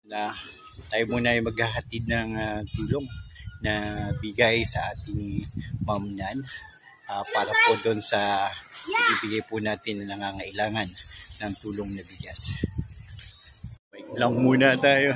Na tayo muna ay maghahatid ng tulong na bigay sa ating Ma'am Nan para po doon sa ibibigay po natin na nangangailangan ng tulong na bigas. Wait lang muna tayo.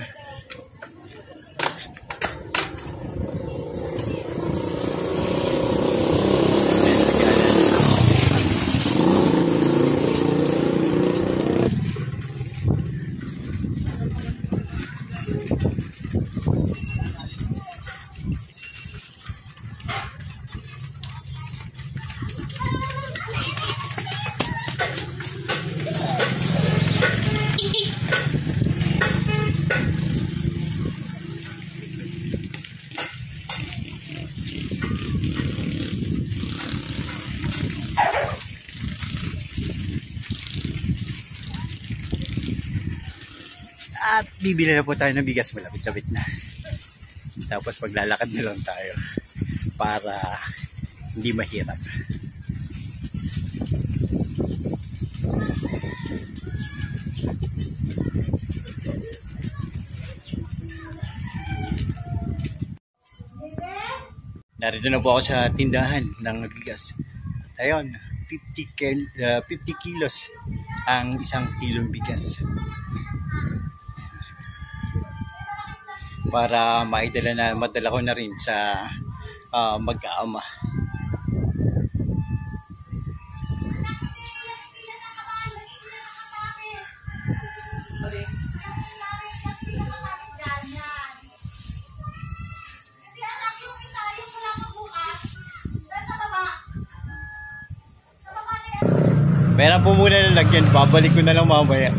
At bibili na po tayo ng bigas, malapit-lapit na. Tapos maglalakad na lang tayo para hindi mahirap. Narito na po ako sa tindahan ng bigas. At ayun, 50 kilos ang isang kilong bigas. Para madala ko na rin sa mag-aama. Meron po muna na lagyan, babalik ko na lang mamaya.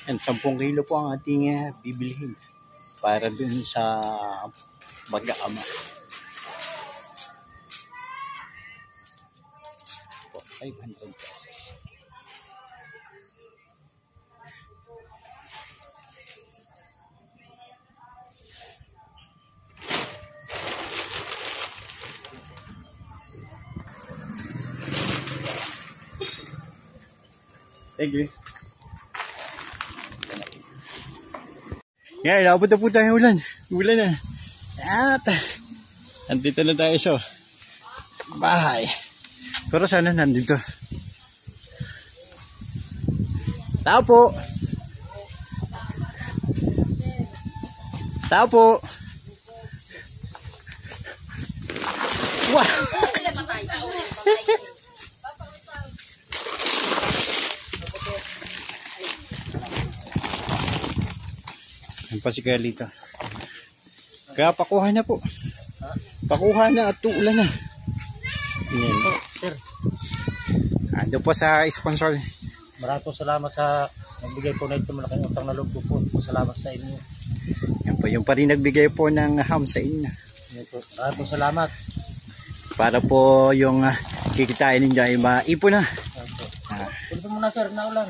And 10 kilo po ang ating bibilihin para dun sa mag-aama. 500 pesos. Thank you. Yan, nakapot na po tayo ulan. Ulan na. At andito na tayo sa bahay. Pero sana nandito. Tao po. Tao po. Wow. Yan pa si Carlito. Kaya pakuha na po. Pakuha na at tuulan na. Yan. Sir. Ando po sa sponsor. Maraming salamat sa nagbigay po na ito malaking utang na loob po. Salamat sa inyo. Yan po yung pa rin nagbigay po ng ham sa inyo. Maraming salamat. Para po yung kikitain ninyo ay maipon na. Pwede muna sir, naulan.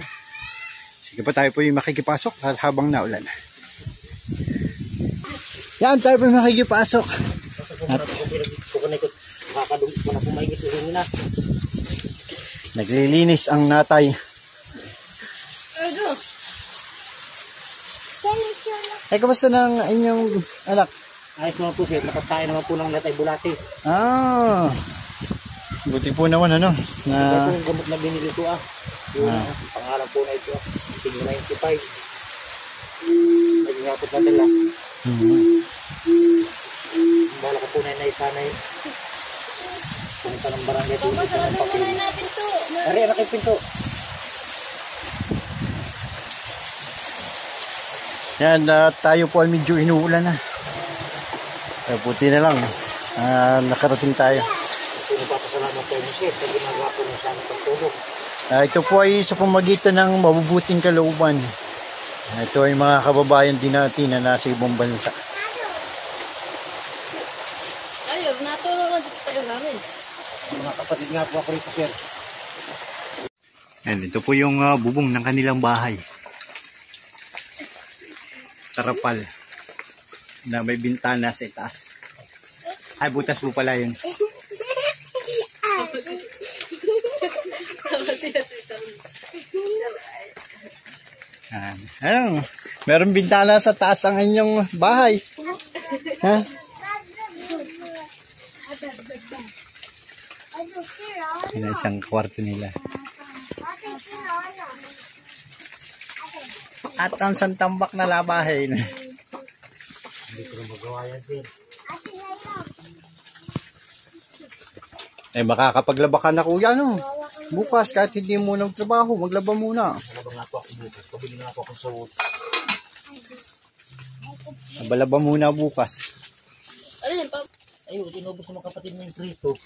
Sige pa, tayo po yung makikipasok habang naulan. Yan, tayo po yung makikipasok. Naglilinis ang natay. Eh, kamusta ng inyong anak? Ayos naman po sir, nakatayin naman po ng natay bulati. Ah, buti po naman ano. Ito yung gamot na binili ko yung pangalan po na ito Tingin 95. Naging hapot na dala. Bala ko po na naisanay. Punta ng barangay po. Papalunin natin to. Ari, anak yung pinto. Yan, tayo po ay medyo inuulan na. Buti na lang. Nakarating tayo. Pinapasalamat tayo sir sa ginagawa po ng sana pagtulong. Ito po ay sa pamagitan ng mabubuting kalooban. Ito ay mga kababayan din natin na nasa ibang bansa. Ayun, natulong na dito tayo namin. Mga kapatid nga po ako rito sir. Ayan, ito po yung bubong ng kanilang bahay. Tarapal. Na may bintana sa itaas. Ay, butas po pala yun. Ano? Meron bintana sa taas ang inyong bahay. Ha? Yan ang isang kwarto nila. At ang santambak na labahin. Hindi ko na magawa yan, sir. Eh, makakapaglaba ka na kuya, no? Bukas, kahit hindi mo nagtrabaho, maglaba muna. Malaba nga po ako bukas. Pabili nga po akong sawot. Maglaba muna bukas. Ayun, tinubos ng mga kapatid mo yung krito.